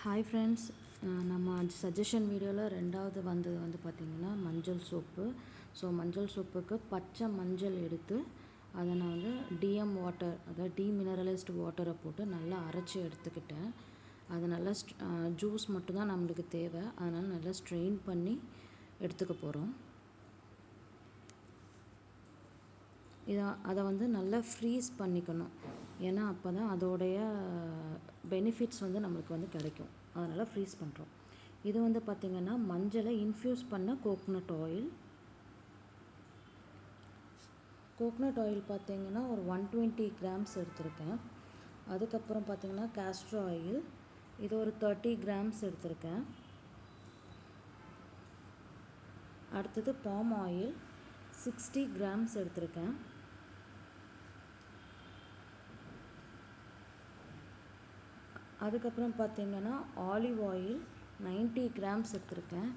Hi friends, நம்ம suggestion வீடியோவில் ரெண்டாவது வந்தது வந்து பார்த்திங்கன்னா மஞ்சள் சோப்பு. ஸோ மஞ்சள் சோப்புக்கு பச்சை மஞ்சள் எடுத்து அதை நான் வந்து டிஎம் வாட்டர், அதாவது டீமினரலைஸ்டு வாட்டரை போட்டு நல்லா அரைச்சி எடுத்துக்கிட்டேன். அது நல்லா ஜூஸ் மட்டும்தான் நம்மளுக்கு தேவை, அதனால் நல்லா ஸ்ட்ரெயின் பண்ணி எடுத்துக்க போகிறோம். அதை வந்து நல்லா ஃப்ரீஸ் பண்ணிக்கணும், ஏன்னா அப்போ தான் அதோடைய பெனிஃபிட்ஸ் வந்து நம்மளுக்கு வந்து கிடைக்கும். அதனால் ஃப்ரீஸ் பண்ணுறோம். இது வந்து பார்த்திங்கன்னா மஞ்சளை இன்ஃப்யூஸ் பண்ண கோகோனட் ஆயில். கோகோனட் ஆயில் பார்த்திங்கன்னா ஒரு 120 கிராம்ஸ் எடுத்திருக்கேன். அதுக்கப்புறம் பார்த்திங்கன்னா கேஸ்டர் ஆயில், இது ஒரு 30 கிராம்ஸ் எடுத்திருக்கேன். அடுத்தது பாம் ஆயில் 60 கிராம்ஸ் எடுத்திருக்கேன். அதுக்கப்புறம் பார்த்திங்கன்னா ஆலிவ் ஆயில் 90 கிராம்ஸ் எடுத்திருக்கேன்.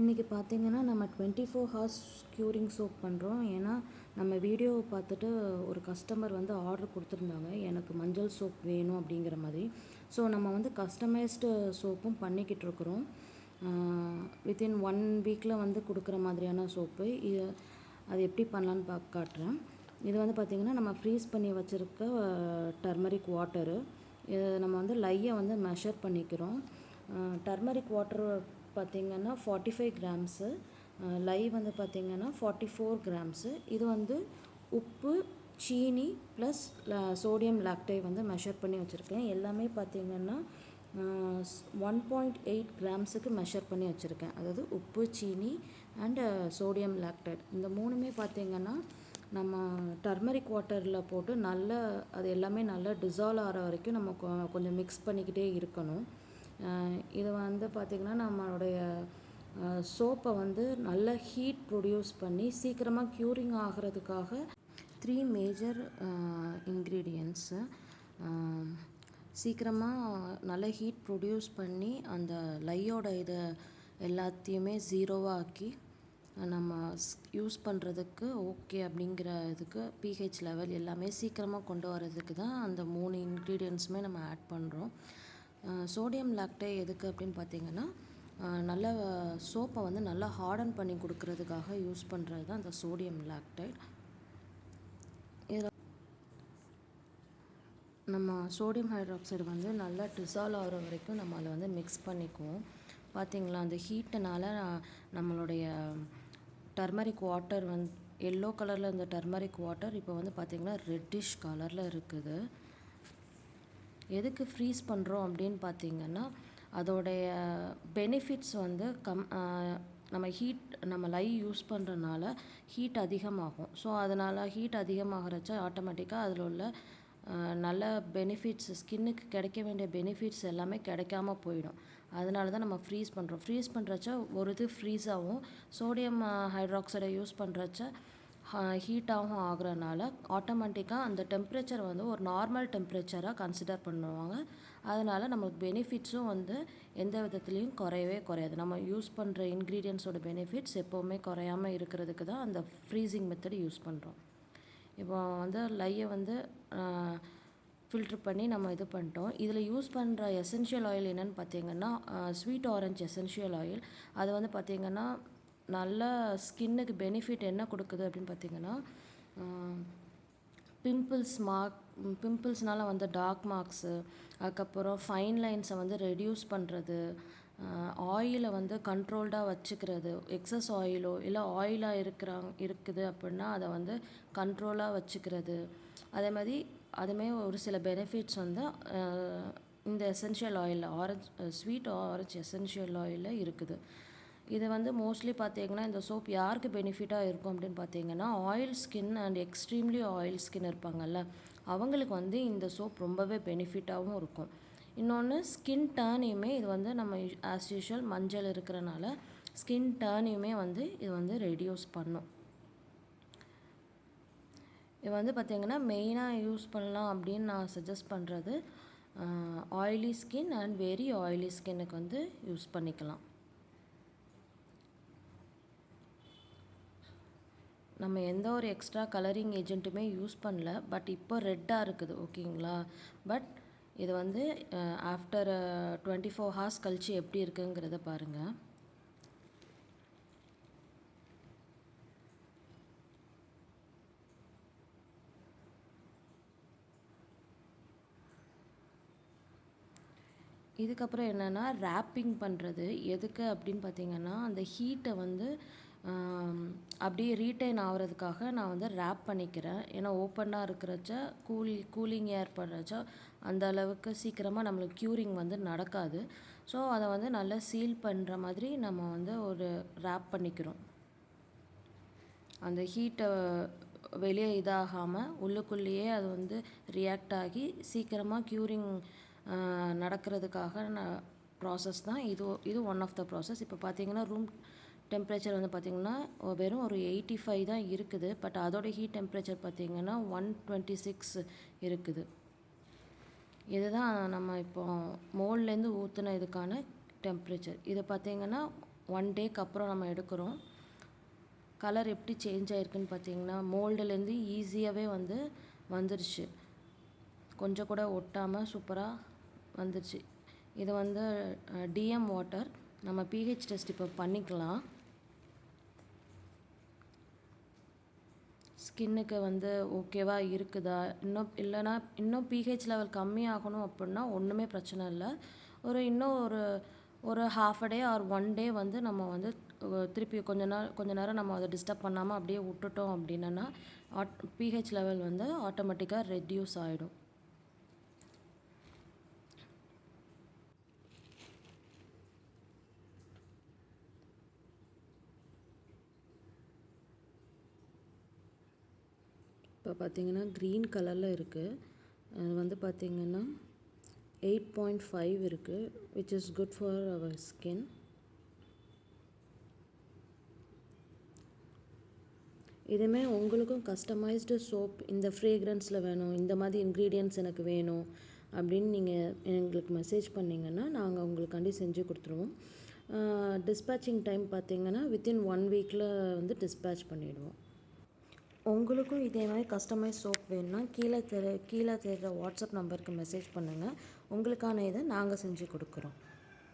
இன்றைக்கி பார்த்திங்கன்னா நம்ம 24 ஹவர்ஸ் க்யூரிங் சோப் பண்ணுறோம். ஏன்னா நம்ம வீடியோவை பார்த்துட்டு ஒரு கஸ்டமர் வந்து ஆர்டர் கொடுத்துருந்தாங்க, எனக்கு மஞ்சள் சோப் வேணும் அப்படிங்கிற மாதிரி. ஸோ நம்ம வந்து கஸ்டமைஸ்டு சோப்பும் பண்ணிக்கிட்டு இருக்கிறோம். வித்தின் 1 வீக்கில் வந்து கொடுக்குற மாதிரியான சோப்பு. அது எப்படி பண்ணலான்னு காட்டுறேன். இது வந்து பார்த்திங்கன்னா நம்ம ஃப்ரீஸ் பண்ணி வச்சுருக்க டர்மரிக் வாட்டரு. நம்ம வந்து லையை வந்து மெஷர் பண்ணிக்கிறோம். டர்மரிக் வாட்டர் பார்த்திங்கன்னா 45 கிராம்ஸு, லை வந்து பார்த்திங்கன்னா 44 கிராம்ஸு. இது வந்து உப்பு, சீனி ப்ளஸ் சோடியம் லாக்டை வந்து மெஷர் பண்ணி வச்சுருக்கேன். எல்லாமே பார்த்திங்கன்னா 1.8 கிராம்ஸுக்கு மெஷர் பண்ணி வச்சுருக்கேன். அதாவது உப்பு, சீனி அண்டு சோடியம் லாக்டைட், இந்த மூணுமே பார்த்திங்கன்னா நம்ம டர்மரிக் வாட்டரில் போட்டு நல்லா அது எல்லாமே நல்லா டிசால்வ் ஆகிற வரைக்கும் நம்ம கொஞ்சம் மிக்ஸ் பண்ணிக்கிட்டே இருக்கணும். இது வந்து பார்த்திங்கன்னா நம்மளுடைய சோப்பை வந்து நல்ல ஹீட் ப்ரொடியூஸ் பண்ணி சீக்கிரமாக க்யூரிங் ஆகிறதுக்காக 3 மேஜர் இன்க்ரீடியன்ட்ஸு சீக்கிரமாக நல்ல ஹீட் ப்ரொடியூஸ் பண்ணி அந்த லையோட இதை எல்லாத்தையுமே ஜீரோவாக ஆக்கி நம்ம யூஸ் பண்ணுறதுக்கு ஓகே அப்படிங்கிற இதுக்கு pH லெவல் எல்லாமே சீக்கிரமாக கொண்டு வரதுக்கு தான் அந்த 3 இன்க்ரீடியன்ட்ஸுமே நம்ம ஆட் பண்ணுறோம். சோடியம் லாக்டை எதுக்கு அப்படின்னு பார்த்திங்கன்னா நல்ல சோப்பை வந்து நல்லா ஹார்டன் பண்ணி கொடுக்கறதுக்காக யூஸ் பண்ணுறது தான் அந்த சோடியம் லாக்டைட். இதில் நம்ம சோடியம் ஹைட்ராக்சைடு வந்து நல்லா டிசால்வ் ஆகிற வரைக்கும் நம்ம அதை வந்து மிக்ஸ் பண்ணிக்குவோம். பார்த்திங்களா, அந்த ஹீட்டுனால் நம்மளுடைய டர்மரிக் வாட்டர் வந்து எல்லோ கலரில் இருந்த டர்மரிக் வாட்டர் இப்போ வந்து பார்த்திங்கன்னா ரெட்டிஷ் கலரில் இருக்குது. எதுக்கு ஃப்ரீஸ் பண்ணுறோம் அப்படின்னு பார்த்திங்கன்னா அதோடைய பெனிஃபிட்ஸ் வந்து நம்ம லை யூஸ் பண்ணுறதுனால ஹீட் அதிகமாகும். ஸோ அதனால் ஹீட் அதிகமாகிறச்ச ஆட்டோமேட்டிக்காக அதில் உள்ள நல்ல பெனிஃபிட்ஸ், ஸ்கின்னுக்கு கிடைக்க வேண்டிய பெனிஃபிட்ஸ் எல்லாமே கிடைக்காம போயிடும். அதனால தான் நம்ம ஃப்ரீஸ் பண்ணுறோம். ஃப்ரீஸ் பண்ணுறச்ச ஒரு இது ஃப்ரீஸ் ஆகும், சோடியம் ஹைட்ராக்சைடை யூஸ் பண்ணுறச்ச ஹீட்டாகவும் ஆகுறதுனால ஆட்டோமேட்டிக்காக அந்த டெம்ப்ரேச்சர் வந்து ஒரு நார்மல் டெம்ப்ரேச்சராக கன்சிடர் பண்ணுவாங்க. அதனால் நமக்கு பெனிஃபிட்ஸும் வந்து எந்த விதத்துலேயும் குறையவே குறையாது. நம்ம யூஸ் பண்ணுற இன்க்ரீடியன்ஸோட பெனிஃபிட்ஸ் எப்போவுமே குறையாமல் இருக்கிறதுக்கு தான் அந்த ஃப்ரீசிங் மெத்தட் யூஸ் பண்ணுறோம். இப்போ வந்து லையை வந்து ஃபில்ட்ரு பண்ணி நம்ம இது பண்ணிட்டோம். இதில் யூஸ் பண்ணுற எசென்ஷியல் ஆயில் என்னென்னு பார்த்திங்கன்னா ஸ்வீட் ஆரஞ்ச் எசென்ஷியல் ஆயில். அது வந்து பார்த்திங்கன்னா நல்ல ஸ்கின்னுக்கு பெனிஃபிட் என்ன கொடுக்குது அப்படின்னு பார்த்திங்கன்னா பிம்பிள்ஸ்னால் வந்து டார்க் மார்க்ஸு, அதுக்கப்புறம் ஃபைன் லைன்ஸை வந்து ரெடியூஸ் பண்ணுறது, ஆயிலை வந்து கண்ட்ரோல்டாக வச்சுக்கிறது, எக்ஸஸ் ஆயிலோ இல்லை ஆயிலாக இருக்குது அப்படின்னா அதை வந்து கண்ட்ரோலாக வச்சுக்கிறது. அதே மாதிரி அதுமே ஒரு சில பெனிஃபிட்ஸ் வந்து இந்த எசென்ஷியல் ஆயிலில் ஸ்வீட் ஆரஞ்ச் எசென்ஷியல் ஆயிலில் இருக்குது. இது வந்து மோஸ்ட்லி பார்த்திங்கன்னா இந்த சோப் யாருக்கு பெனிஃபிட்டாக இருக்கும் அப்படின்னு பார்த்திங்கன்னா oil skin and extremely oil skin இருப்பாங்கள்ல, அவங்களுக்கு வந்து இந்த சோப் ரொம்பவே பெனிஃபிட்டாகவும் இருக்கும். இன்னொன்று ஸ்கின் டர்னையுமே இது வந்து நம்ம ஆஸ் யூஷுவல் மஞ்சள் இருக்கிறனால ஸ்கின் டர்னையுமே வந்து இது வந்து ரெடியூஸ் பண்ணும். இது வந்து பார்த்திங்கன்னா மெயினாக யூஸ் பண்ணலாம் அப்படின்னு நான் சஜஸ்ட் பண்ணுறது oily skin and very oily ஸ்கின்னுக்கு வந்து யூஸ் பண்ணிக்கலாம். நம்ம எந்த ஒரு எக்ஸ்ட்ரா கலரிங் ஏஜென்ட்டுமே யூஸ் பண்ணல, பட் இப்போ ரெட்டாக இருக்குது, ஓகேங்களா. பட் இது வந்து ஆஃப்டர் 24 ஹார்ஸ் கழிச்சு எப்படி இருக்குங்கிறத பாருங்கள். இதுக்கப்புறம் என்னென்னா ரேப்பிங் பண்ணுறது எதுக்கு அப்படின்னு பார்த்தீங்கன்னா, அந்த ஹீட்டை வந்து அப்படியே ரீட்டைன் ஆகிறதுக்காக நான் வந்து ரேப் பண்ணிக்கிறேன். ஏன்னா ஓப்பனாக இருக்கிறச்ச கூலிங் ஏர் படுறச்ச அந்த அளவுக்கு சீக்கிரமாக நம்மளுக்கு க்யூரிங் வந்து நடக்காது. ஸோ அதை வந்து நல்லா சீல் பண்ணுற மாதிரி நம்ம வந்து ஒரு ரேப் பண்ணிக்கிறோம். அந்த ஹீட்டை வெளியே இதாகாமல் உள்ளுக்குள்ளேயே அது வந்து ரியாக்ட் ஆகி சீக்கிரமாக க்யூரிங் நடக்கிறதுக்காக ப்ராசஸ் தான் இது ஒன் ஆஃப் த ப்ராசஸ். இப்போ பார்த்தீங்கன்னா ரூம் டெம்பரேச்சர் வந்து பார்த்திங்கன்னா வெறும் ஒரு 85 தான் இருக்குது. பட் அதோட ஹீட் டெம்பரேச்சர் பார்த்திங்கன்னா 126 இருக்குது. இதுதான் நம்ம இப்போ மோல்ட்லேருந்து ஊற்றின இதுக்கான டெம்பரேச்சர். இது பார்த்திங்கன்னா 1 டேக்கு அப்புறம் நம்ம எடுக்கிறோம். கலர் எப்படி சேஞ்ச் ஆகிருக்குன்னு பார்த்திங்கன்னா மோல்டுலேருந்து ஈஸியாகவே வந்து வந்துருச்சு. கொஞ்சம் கூட ஒட்டாமல் சூப்பராக வந்துருச்சு. இது வந்து டிஎம் வாட்டர். நம்ம பிஹெச் டெஸ்ட் இப்போ பண்ணிக்கலாம். ஸ்கின்னுக்கு வந்து ஓகேவா இருக்குதா, இல்லைனா இன்னும் பிஹெச் லெவல் கம்மியாகணும் அப்படின்னா ஒன்றுமே பிரச்சனை இல்லை. இன்னும் ஒரு ஹாஃப் அ டே ஆர் 1 டே வந்து நம்ம வந்து திருப்பி கொஞ்ச நேரம் நம்ம அதை டிஸ்டர்ப் பண்ணாமல் அப்படியே விட்டுட்டோம் அப்படின்னா பிஹெச் லெவல் வந்து ஆட்டோமேட்டிக்காக ரெட்யூஸ் ஆகிடும். இப்போ பார்த்திங்கன்னா க்ரீன் கலரில் இருக்குது. அது வந்து பார்த்திங்கன்னா 8.5 இருக்குது, which is good for our skin. இதுவுமே உங்களுக்கும் கஸ்டமைஸ்டு சோப் இந்த ஃப்ரேக்ரன்ஸில் வேணும், இந்த மாதிரி இன்க்ரீடியன்ட்ஸ் எனக்கு வேணும் அப்படின்னு நீங்கள் எங்களுக்கு மெசேஜ் பண்ணிங்கன்னா நாங்கள் உங்களுக்காண்டி செஞ்சு கொடுத்துருவோம். டிஸ்பேச்சிங் டைம் பார்த்திங்கன்னா வித்தின் 1 வீக்கில் வந்து டிஸ்பேச் பண்ணிவிடுவோம். உங்களுக்கும் இதே மாதிரி கஸ்டமைஸ் சோப் வேணும்னா கீழே தெரிகிற வாட்ஸ்அப் நம்பருக்கு மெசேஜ் பண்ணுங்கள். உங்களுக்கான இதை நாங்கள் செஞ்சு கொடுக்குறோம்.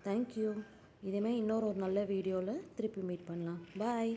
தேங்க்யூ. இதேமாதிரி இன்னொரு நல்ல வீடியோவில் திருப்பி மீட் பண்ணலாம். பாய்.